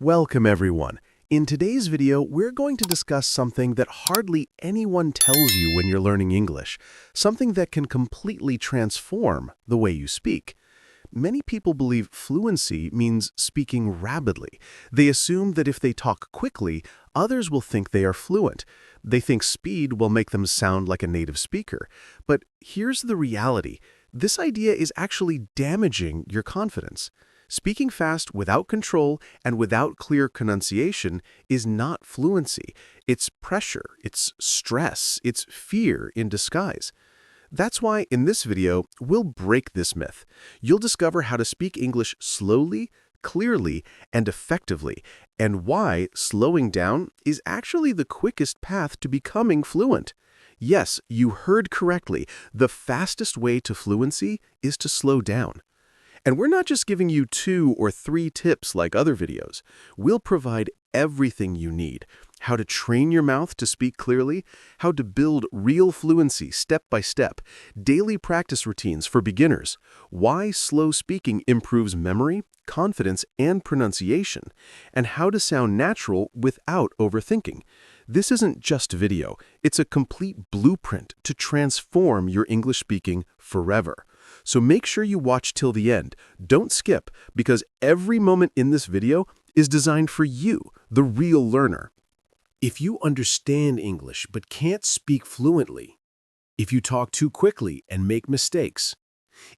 Welcome everyone. In today's video, we're going to discuss something that hardly anyone tells you when you're learning English, something that can completely transform the way you speak. Many people believe fluency means speaking rapidly. They assume that if they talk quickly, others will think they are fluent. They think speed will make them sound like a native speaker. But here's the reality. This idea is actually damaging your confidence. Speaking fast without control and without clear pronunciation is not fluency. It's pressure, it's stress, it's fear in disguise. That's why in this video, we'll break this myth. You'll discover how to speak English slowly, clearly, and effectively, and why slowing down is actually the quickest path to becoming fluent. Yes, you heard correctly. The fastest way to fluency is to slow down. And we're not just giving you 2 or 3 tips like other videos. We'll provide everything you need: how to train your mouth to speak clearly, how to build real fluency step by step, daily practice routines for beginners, why slow speaking improves memory, confidence, and pronunciation, and how to sound natural without overthinking. This isn't just video. It's a complete blueprint to transform your English speaking forever. So make sure you watch till the end. Don't skip, because every moment in this video is designed for you, the real learner. If you understand English but can't speak fluently, if you talk too quickly and make mistakes,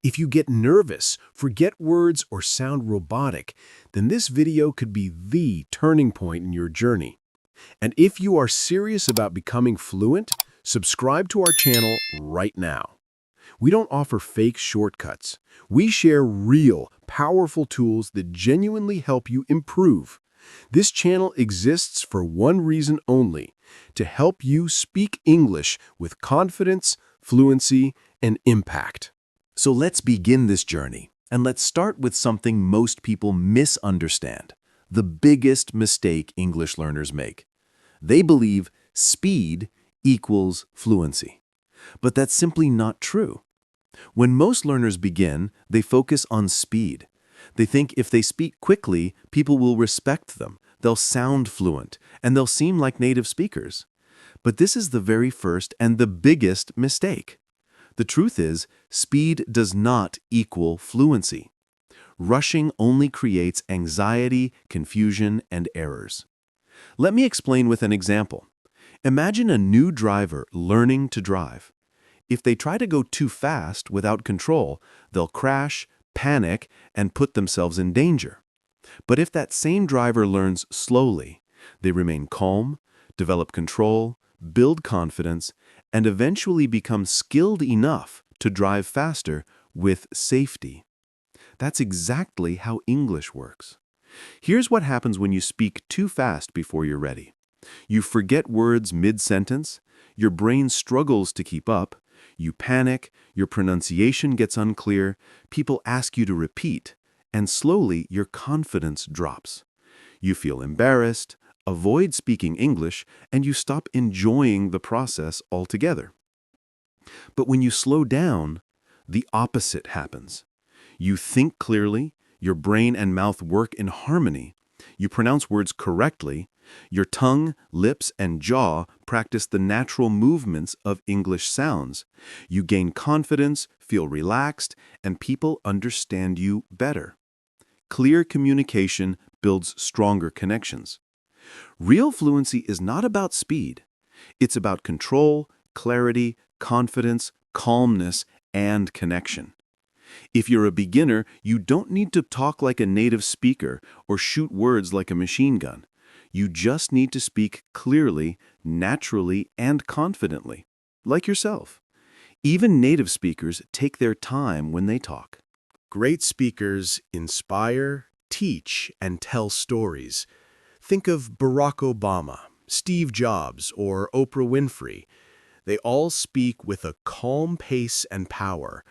if you get nervous, forget words, or sound robotic, then this video could be the turning point in your journey. And if you are serious about becoming fluent, subscribe to our channel right now. We don't offer fake shortcuts. We share real, powerful tools that genuinely help you improve. This channel exists for one reason only: to help you speak English with confidence, fluency, and impact. So let's begin this journey, and let's start with something most people misunderstand, the biggest mistake English learners make. They believe speed equals fluency. But that's simply not true. When most learners begin, they focus on speed. They think if they speak quickly, people will respect them, they'll sound fluent, and they'll seem like native speakers. But this is the very first and the biggest mistake. The truth is, speed does not equal fluency. Rushing only creates anxiety, confusion, and errors. Let me explain with an example. Imagine a new driver learning to drive. If they try to go too fast without control, they'll crash, panic, and put themselves in danger. But if that same driver learns slowly, they remain calm, develop control, build confidence, and eventually become skilled enough to drive faster with safety. That's exactly how English works. Here's what happens when you speak too fast before you're ready. You forget words mid-sentence, your brain struggles to keep up, you panic, your pronunciation gets unclear, people ask you to repeat, and slowly your confidence drops. You feel embarrassed, avoid speaking English, and you stop enjoying the process altogether. But when you slow down, the opposite happens. You think clearly, your brain and mouth work in harmony, you pronounce words correctly, your tongue, lips, and jaw practice the natural movements of English sounds. You gain confidence, feel relaxed, and people understand you better. Clear communication builds stronger connections. Real fluency is not about speed. It's about control, clarity, confidence, calmness, and connection. If you're a beginner, you don't need to talk like a native speaker or shoot words like a machine gun. You just need to speak clearly, naturally, and confidently, like yourself. Even native speakers take their time when they talk. Great speakers inspire, teach, and tell stories. Think of Barack Obama, Steve Jobs, or Oprah Winfrey. They all speak with a calm pace and power.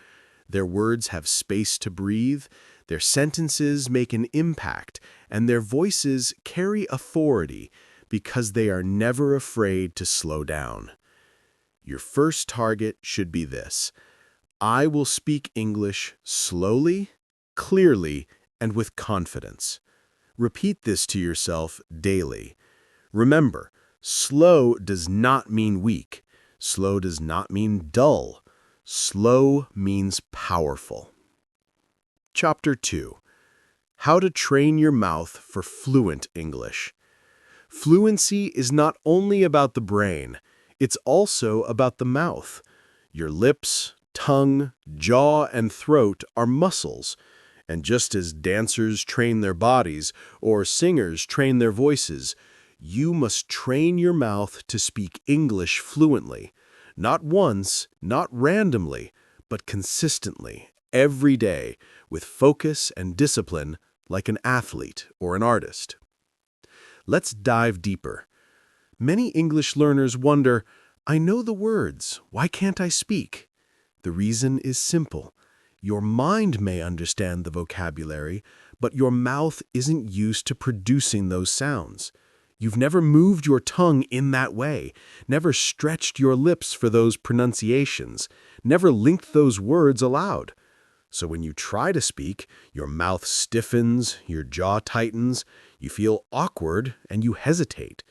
Their words have space to breathe, their sentences make an impact, and their voices carry authority because they are never afraid to slow down. Your first target should be this: I will speak English slowly, clearly, and with confidence. Repeat this to yourself daily. Remember, slow does not mean weak. Slow does not mean dull. Slow means powerful. Chapter 2. How to train your mouth for fluent English. Fluency is not only about the brain, it's also about the mouth. Your lips, tongue, jaw, and throat are muscles. And just as dancers train their bodies or singers train their voices, you must train your mouth to speak English fluently. Not once, not randomly, but consistently, every day, with focus and discipline, like an athlete or an artist. Let's dive deeper. Many English learners wonder, I know the words, why can't I speak? The reason is simple. Your mind may understand the vocabulary, but your mouth isn't used to producing those sounds. You've never moved your tongue in that way, never stretched your lips for those pronunciations, never linked those words aloud. So when you try to speak, your mouth stiffens, your jaw tightens, you feel awkward, and you hesitate.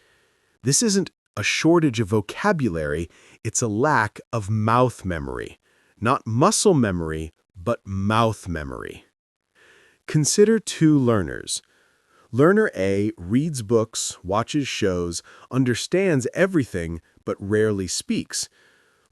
This isn't a shortage of vocabulary, it's a lack of mouth memory. Not muscle memory, but mouth memory. Consider two learners. Learner A reads books, watches shows, understands everything, but rarely speaks.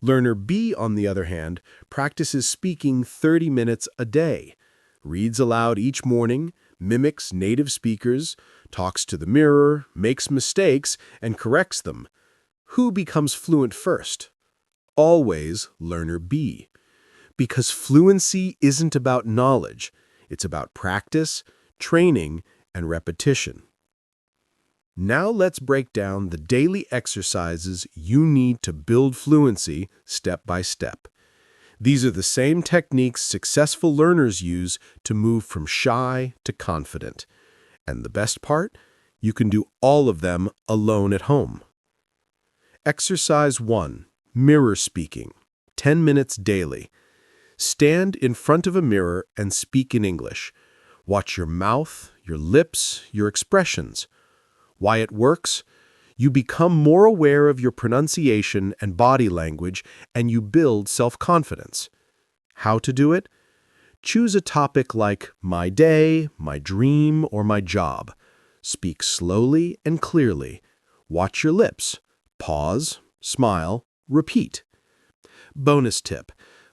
Learner B, on the other hand, practices speaking 30 minutes a day, reads aloud each morning, mimics native speakers, talks to the mirror, makes mistakes, and corrects them. Who becomes fluent first? Always learner B. Because fluency isn't about knowledge, it's about practice, training, and repetition. Now let's break down the daily exercises you need to build fluency step by step. These are the same techniques successful learners use to move from shy to confident. And the best part? You can do all of them alone at home. Exercise 1. Mirror speaking. 10 minutes daily. Stand in front of a mirror and speak in English. Watch your mouth, your lips, your expressions. Why it works? You become more aware of your pronunciation and body language, and you build self-confidence. How to do it? Choose a topic like my day, my dream, or my job. Speak slowly and clearly. Watch your lips. Pause, smile, repeat. Bonus tip.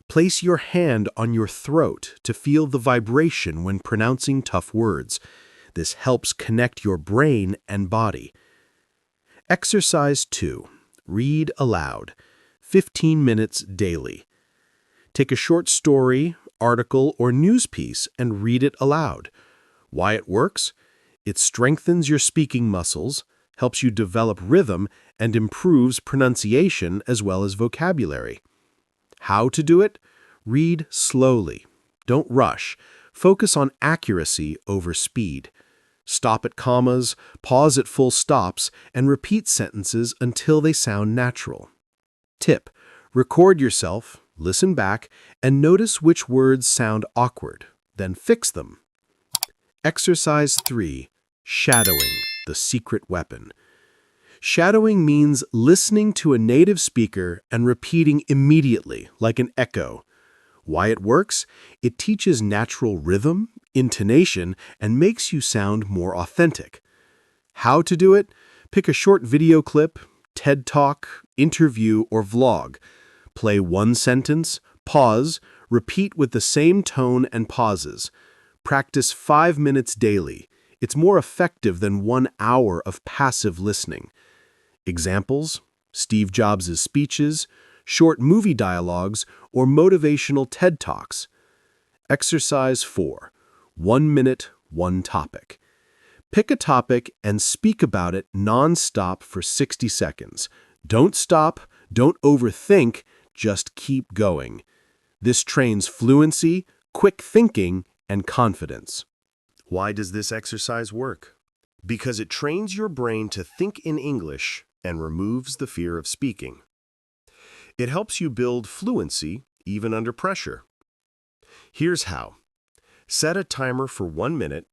Place your hand on your throat to feel the vibration when pronouncing tough words. This helps connect your brain and body. Exercise 2. Read aloud. 15 minutes daily. Take a short story, article, or news piece and read it aloud. Why it works? It strengthens your speaking muscles, helps you develop rhythm, and improves pronunciation as well as vocabulary. How to do it? Read slowly. Don't rush. Focus on accuracy over speed. Stop at commas, pause at full stops, and repeat sentences until they sound natural. Tip: record yourself, listen back, and notice which words sound awkward. Then fix them. Exercise 3. Shadowing, the secret weapon. Shadowing means listening to a native speaker and repeating immediately, like an echo. Why it works? It teaches natural rhythm, intonation, and makes you sound more authentic. How to do it? Pick a short video clip, TED Talk, interview, or vlog. Play one sentence, pause, repeat with the same tone and pauses. Practice 5 minutes daily. It's more effective than 1 hour of passive listening. Examples: Steve Jobs' speeches, short movie dialogues, or motivational TED Talks. Exercise 4. 1 minute, one topic. Pick a topic and speak about it non-stop for 60 seconds. Don't stop, don't overthink, just keep going. This trains fluency, quick thinking, and confidence. Why does this exercise work? Because it trains your brain to think in English and removes the fear of speaking. It helps you build fluency even under pressure. Here's how. Set a timer for 1 minute,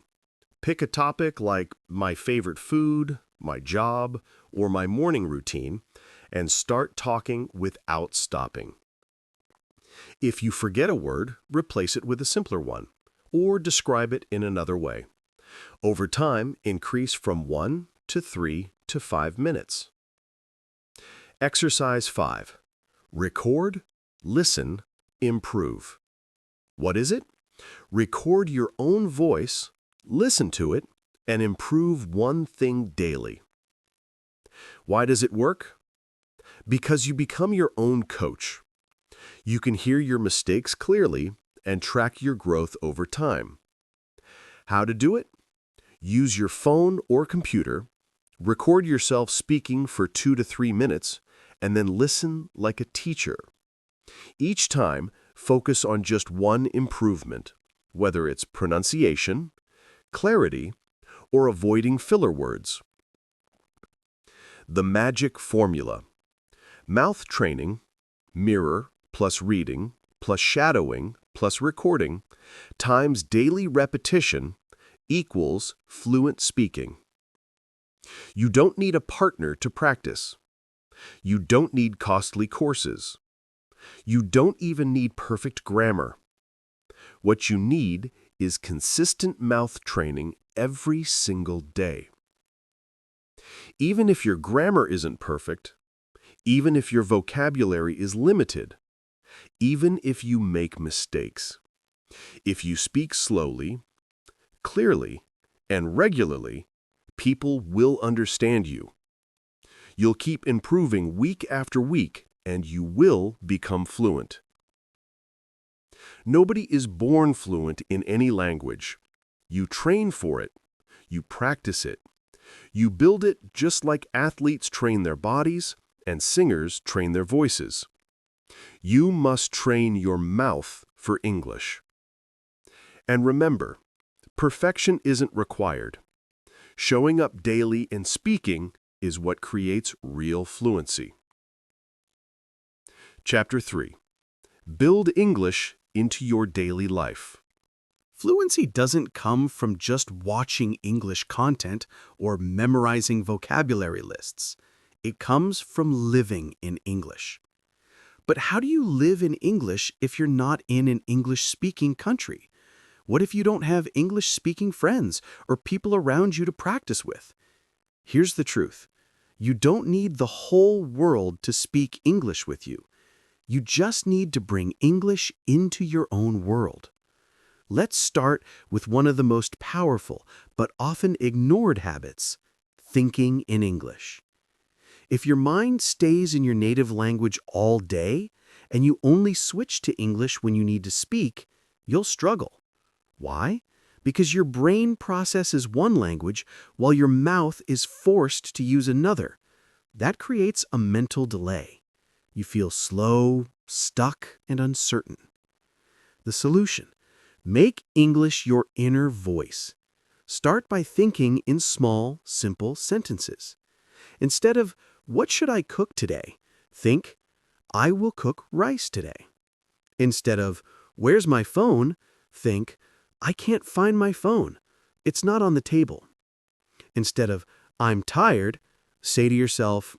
Pick a topic like my favorite food, my job, or my morning routine, and start talking without stopping. If you forget a word, replace it with a simpler one, or describe it in another way. Over time, increase from 1 to 3 to 5 minutes. Exercise 5. Record, listen, improve. What is it? Record your own voice, listen to it, and improve one thing daily. Why does it work? Because you become your own coach. You can hear your mistakes clearly and track your growth over time. How to do it? Use your phone or computer, record yourself speaking for 2 to 3 minutes, and then listen like a teacher. Each time, focus on just one improvement, whether it's pronunciation, clarity, or avoiding filler words. The magic formula. Mouth training, mirror plus reading plus shadowing plus recording times daily repetition equals fluent speaking. You don't need a partner to practice. You don't need costly courses. You don't even need perfect grammar. What you need is consistent mouth training every single day. Even if your grammar isn't perfect, even if your vocabulary is limited, even if you make mistakes, if you speak slowly, clearly, and regularly, people will understand you. You'll keep improving week after week, and you will become fluent. Nobody is born fluent in any language. You train for it. You practice it. You build it just like athletes train their bodies and singers train their voices. You must train your mouth for English. And remember, perfection isn't required. Showing up daily and speaking is what creates real fluency. Chapter 3. Build English into your daily life. Fluency doesn't come from just watching English content or memorizing vocabulary lists. It comes from living in English. But how do you live in English if you're not in an English-speaking country? What if you don't have English-speaking friends or people around you to practice with? Here's the truth. You don't need the whole world to speak English with you. You just need to bring English into your own world. Let's start with one of the most powerful but often ignored habits, thinking in English. If your mind stays in your native language all day and you only switch to English when you need to speak, you'll struggle. Why? Because your brain processes one language while your mouth is forced to use another. That creates a mental delay. You feel slow, stuck, and uncertain. The solution: make English your inner voice. Start by thinking in small, simple sentences. Instead of, "What should I cook today?" think, "I will cook rice today." Instead of, "Where's my phone?" think, "I can't find my phone. It's not on the table." Instead of, "I'm tired," say to yourself,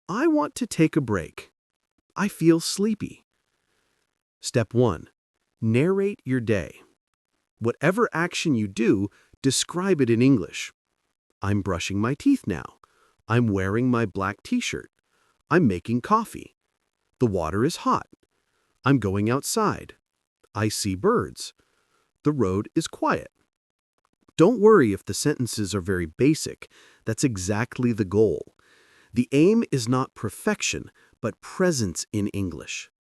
"I want to take a break. I feel sleepy." Step 1. Narrate your day. Whatever action you do, describe it in English. I'm brushing my teeth now. I'm wearing my black t-shirt. I'm making coffee. The water is hot. I'm going outside. I see birds. The road is quiet. Don't worry if the sentences are very basic. That's exactly the goal. The aim is not perfection, but presence in English.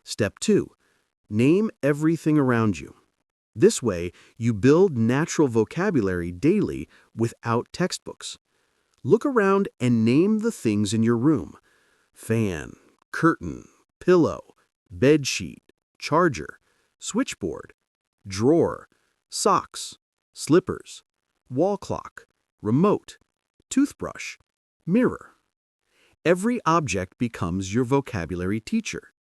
Step 2. Name everything around you. This way, you build natural vocabulary daily without textbooks. Look around and name the things in your room: fan, curtain, pillow, bedsheet, charger, switchboard, drawer, socks, slippers, wall clock, remote, toothbrush, mirror. Every object becomes your vocabulary teacher.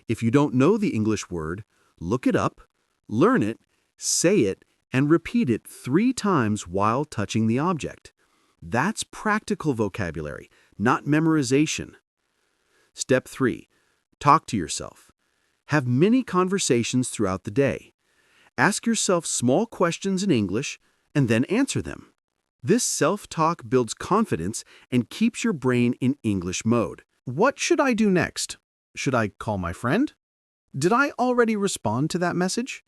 If you don't know the English word, look it up, learn it, say it, and repeat it 3 times while touching the object. That's practical vocabulary, not memorization. Step 3. Talk to yourself. Have many conversations throughout the day. Ask yourself small questions in English and then answer them. This self-talk builds confidence and keeps your brain in English mode. What should I do next? Should I call my friend? Did I already respond to that message?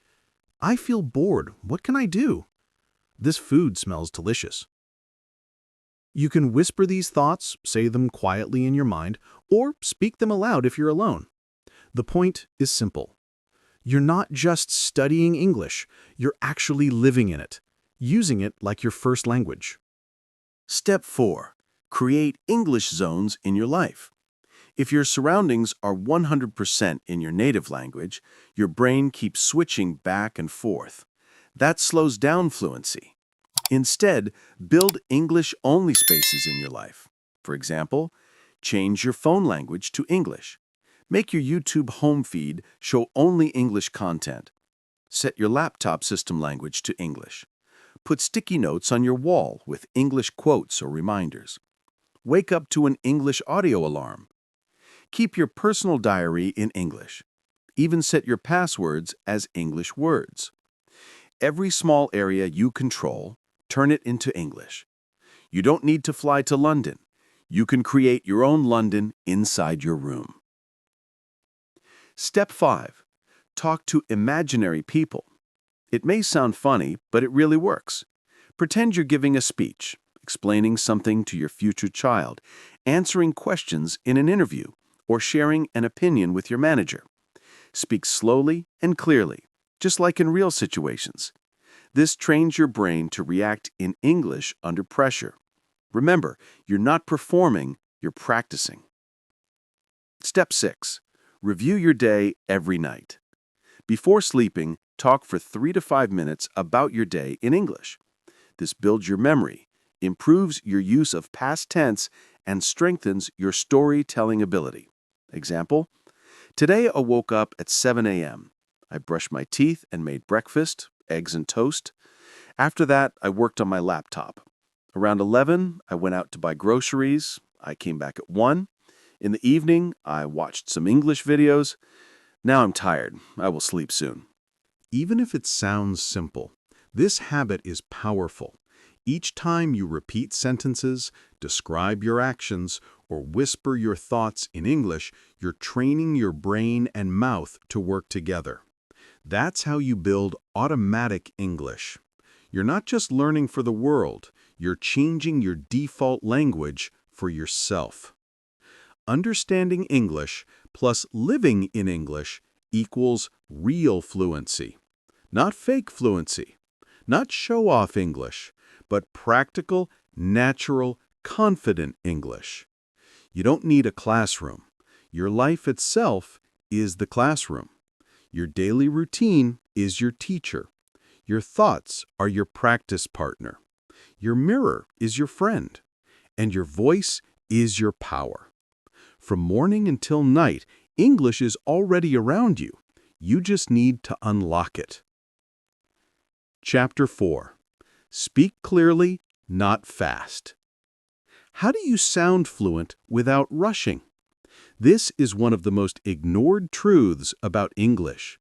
I feel bored. What can I do? This food smells delicious. You can whisper these thoughts, say them quietly in your mind, or speak them aloud if you're alone. The point is simple. You're not just studying English, you're actually living in it, using it like your first language. Step 4. Create English zones in your life. If your surroundings are 100% in your native language, your brain keeps switching back and forth. That slows down fluency. Instead, build English-only spaces in your life. For example, change your phone language to English. Make your YouTube home feed show only English content. Set your laptop system language to English. Put sticky notes on your wall with English quotes or reminders. Wake up to an English audio alarm. Keep your personal diary in English. Even set your passwords as English words. Every small area you control, turn it into English. You don't need to fly to London. You can create your own London inside your room. Step 5. Talk to imaginary people. It may sound funny, but it really works. Pretend you're giving a speech, explaining something to your future child, answering questions in an interview, or sharing an opinion with your manager. Speak slowly and clearly, just like in real situations. This trains your brain to react in English under pressure. Remember, you're not performing, you're practicing. Step 6. Review your day every night. Before sleeping, talk for 3 to 5 minutes about your day in English. This builds your memory, improves your use of past tense, and strengthens your storytelling ability. Example, today I woke up at 7 a.m. I brushed my teeth and made breakfast, eggs and toast. After that, I worked on my laptop. Around 11, I went out to buy groceries. I came back at 1. In the evening, I watched some English videos. Now I'm tired. I will sleep soon. Even if it sounds simple, this habit is powerful. Each time you repeat sentences, describe your actions, or whisper your thoughts in English, you're training your brain and mouth to work together. That's how you build automatic English. You're not just learning for the world, you're changing your default language for yourself. Understanding English plus living in English equals real fluency. Not fake fluency, not show-off English, but practical, natural, confident English. You don't need a classroom. Your life itself is the classroom. Your daily routine is your teacher. Your thoughts are your practice partner. Your mirror is your friend. And your voice is your power. From morning until night, English is already around you. You just need to unlock it. Chapter 4. Speak clearly, not fast. How do you sound fluent without rushing? This is one of the most ignored truths about English.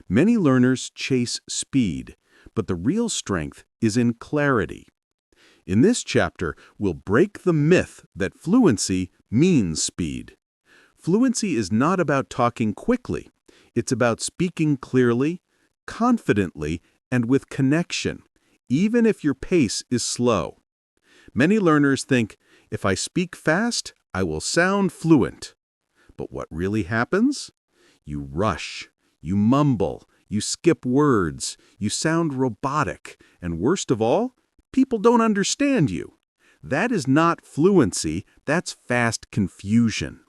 Many learners chase speed, but the real strength is in clarity. In this chapter, we'll break the myth that fluency means speed. Fluency is not about talking quickly. It's about speaking clearly, confidently, and with connection, even if your pace is slow. Many learners think, if I speak fast, I will sound fluent. But what really happens? You rush, you mumble, you skip words, you sound robotic, and worst of all, people don't understand you. That is not fluency, that's fast confusion.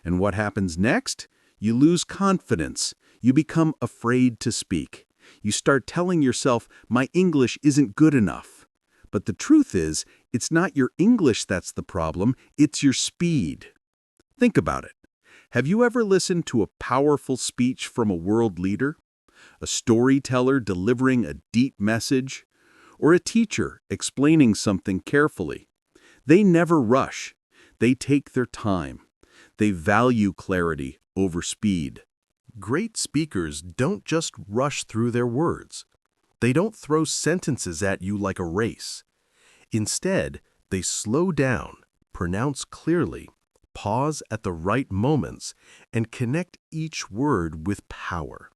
And what happens next? You lose confidence. You become afraid to speak. You start telling yourself, my English isn't good enough. But the truth is, it's not your English that's the problem, it's your speed. Think about it. Have you ever listened to a powerful speech from a world leader? a storyteller delivering a deep message, or a teacher explaining something carefully. They never rush. They take their time. They value clarity over speed. Great speakers don't just rush through their words. They don't throw sentences at you like a race. Instead, they slow down, pronounce clearly, pause at the right moments, and connect each word with power.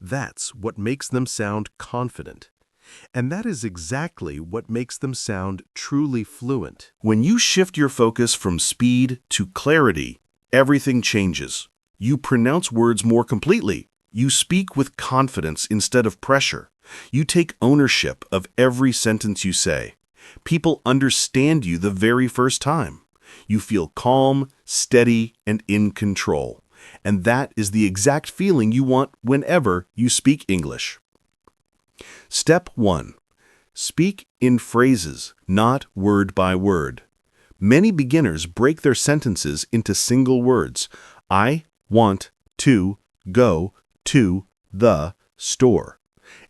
That's what makes them sound confident. And that is exactly what makes them sound truly fluent. When you shift your focus from speed to clarity, everything changes. You pronounce words more completely. You speak with confidence instead of pressure. You take ownership of every sentence you say. People understand you the very first time. You feel calm, steady, and in control. And that is the exact feeling you want whenever you speak English. Step 1. Speak in phrases, not word by word. Many beginners break their sentences into single words. I want to go to the store.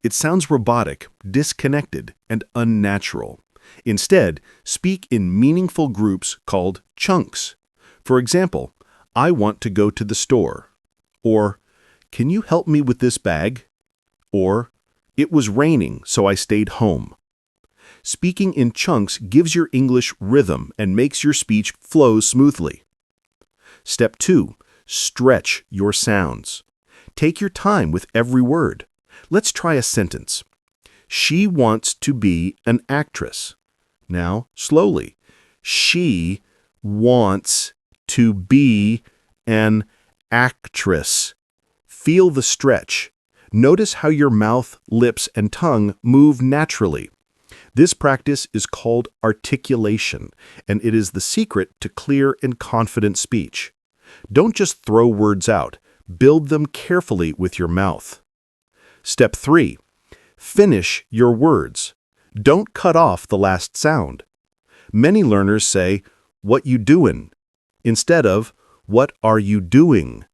It sounds robotic, disconnected, and unnatural. Instead, speak in meaningful groups called chunks. For example, I want to go to the store. Or, can you help me with this bag? Or, it was raining, so I stayed home. Speaking in chunks gives your English rhythm and makes your speech flow smoothly. Step 2. Stretch your sounds. Take your time with every word. Let's try a sentence. She wants to be an actress. Now, slowly. She wants to be an actress. Feel the stretch. Notice how your mouth, lips, and tongue move naturally. This practice is called articulation, and it is the secret to clear and confident speech. Don't just throw words out. Build them carefully with your mouth. Step 3. Finish your words. Don't cut off the last sound. Many learners say, "What you doin'?" instead of, "What are you doing?"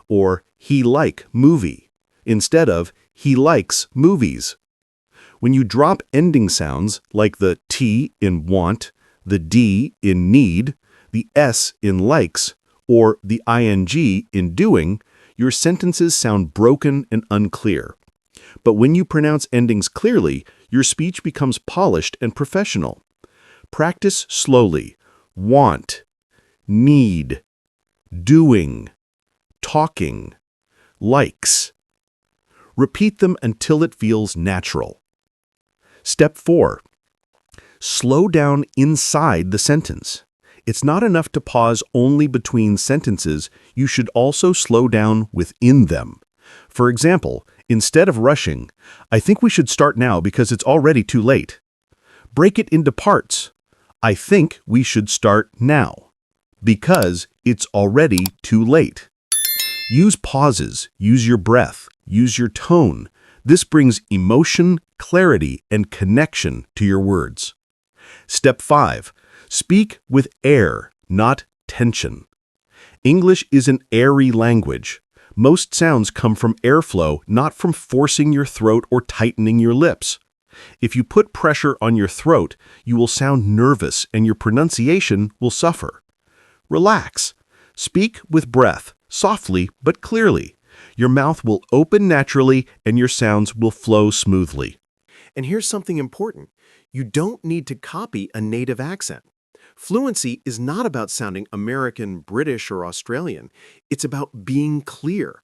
Or, "He like movie," instead of, "He likes movies." When you drop ending sounds like the T in want, the D in need, the S in likes, or the ing in doing, your sentences sound broken and unclear. But when you pronounce endings clearly, your speech becomes polished and professional. Practice slowly. Want, need, doing, talking, likes. Repeat them until it feels natural. Step 4. Slow down inside the sentence. It's not enough to pause only between sentences. You should also slow down within them. For example, instead of rushing, "I think we should start now because it's already too late." Break it into parts. "I think we should start now because it's already too late." Use pauses, use your breath, use your tone. This brings emotion, clarity, and connection to your words. Step 5. Speak with air, not tension. English is an airy language. Most sounds come from airflow, not from forcing your throat or tightening your lips. If you put pressure on your throat, you will sound nervous and your pronunciation will suffer. Relax. Speak with breath, softly but clearly. Your mouth will open naturally and your sounds will flow smoothly. And here's something important. You don't need to copy a native accent. Fluency is not about sounding American, British, or Australian. It's about being clear.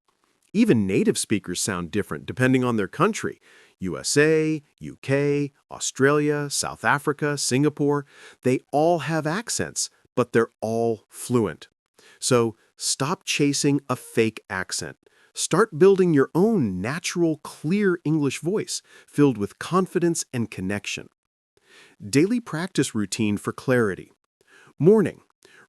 Even native speakers sound different depending on their country. USA, UK, Australia, South Africa, Singapore, they all have accents, but they're all fluent. So stop chasing a fake accent. Start building your own natural, clear English voice filled with confidence and connection. Daily practice routine for clarity. Morning.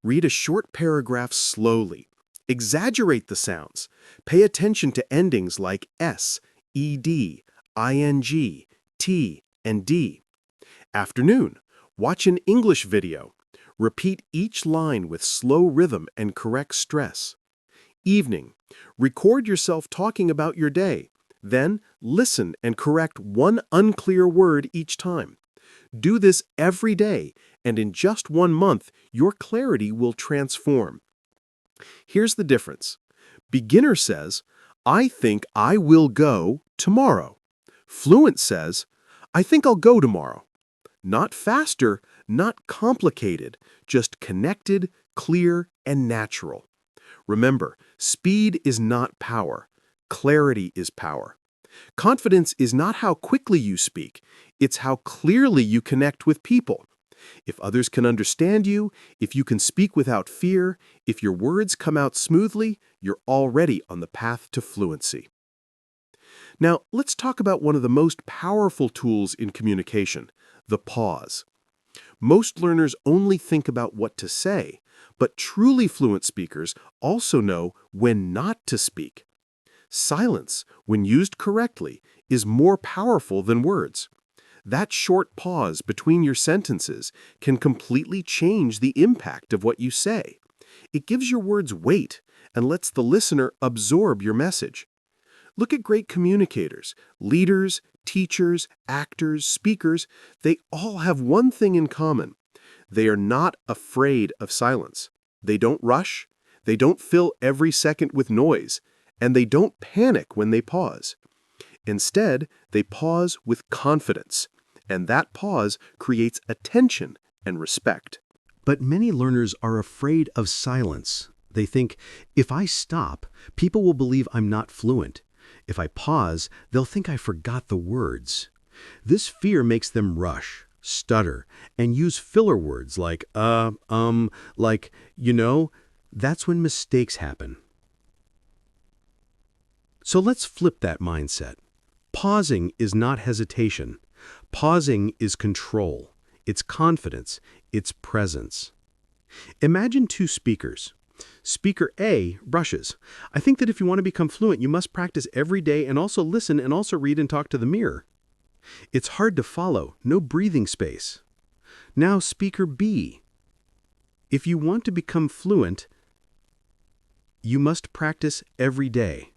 Read a short paragraph slowly. Exaggerate the sounds. Pay attention to endings like S, ed, ing, t, and d. Afternoon. Watch an English video. Repeat each line with slow rhythm and correct stress. Evening. Record yourself talking about your day. Then, listen and correct one unclear word each time. Do this every day, and in just 1 month, your clarity will transform. Here's the difference. Beginner says, I think I will go tomorrow. Fluent says, I think I'll go tomorrow. Not faster, not complicated, just connected, clear, and natural. Remember, speed is not power. Clarity is power. Confidence is not how quickly you speak, it's how clearly you connect with people. If others can understand you, if you can speak without fear, if your words come out smoothly, you're already on the path to fluency. Now, let's talk about one of the most powerful tools in communication, the pause. Most learners only think about what to say, but truly fluent speakers also know when not to speak. Silence, when used correctly, is more powerful than words. That short pause between your sentences can completely change the impact of what you say. It gives your words weight and lets the listener absorb your message. Look at great communicators, leaders, teachers, actors, speakers. They all have one thing in common. They are not afraid of silence. They don't rush. They don't fill every second with noise. And they don't panic when they pause. Instead, they pause with confidence, and that pause creates attention and respect. But many learners are afraid of silence. They think, if I stop, people will believe I'm not fluent. If I pause, they'll think I forgot the words. This fear makes them rush, stutter, and use filler words like, like, you know. That's when mistakes happen. So let's flip that mindset. Pausing is not hesitation. Pausing is control. It's confidence. It's presence. Imagine two speakers. Speaker A rushes. I think that if you want to become fluent, you must practice every day and also listen and also read and talk to the mirror. It's hard to follow, no breathing space. Now speaker B. If you want to become fluent, you must practice every day.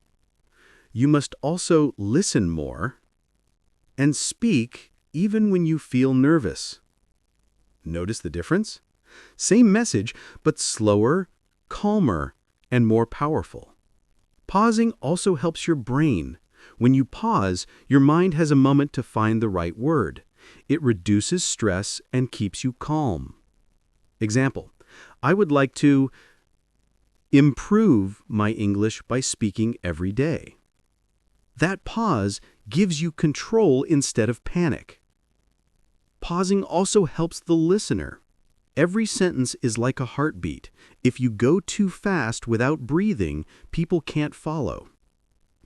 You must also listen more and speak even when you feel nervous. Notice the difference? Same message, but slower, calmer, and more powerful. Pausing also helps your brain. When you pause, your mind has a moment to find the right word. It reduces stress and keeps you calm. Example, I would like to improve my English by speaking every day. That pause gives you control instead of panic. Pausing also helps the listener. Every sentence is like a heartbeat. If you go too fast without breathing, people can't follow.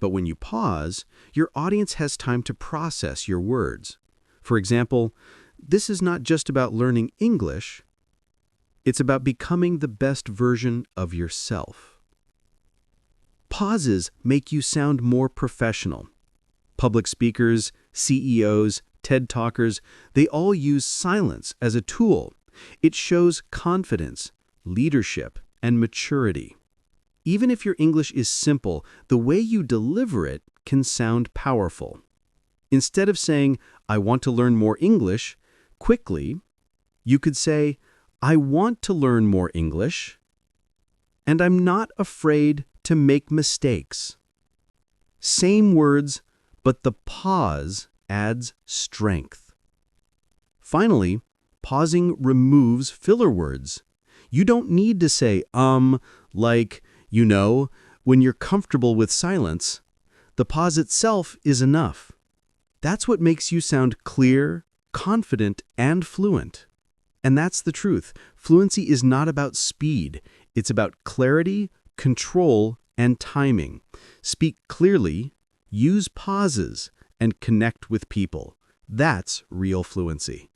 But when you pause, your audience has time to process your words. For example, this is not just about learning English. It's about becoming the best version of yourself. Pauses make you sound more professional. Public speakers, CEOs, TED Talkers, they all use silence as a tool. It shows confidence, leadership, and maturity. Even if your English is simple, the way you deliver it can sound powerful. Instead of saying, I want to learn more English, quickly, you could say, I want to learn more English, and I'm not afraid to make mistakes. Same words, but the pause adds strength. Finally, pausing removes filler words. You don't need to say, like, you know, when you're comfortable with silence. The pause itself is enough. That's what makes you sound clear, confident, and fluent. And that's the truth. Fluency is not about speed. It's about clarity, control, and timing. Speak clearly, use pauses, and connect with people. That's real fluency.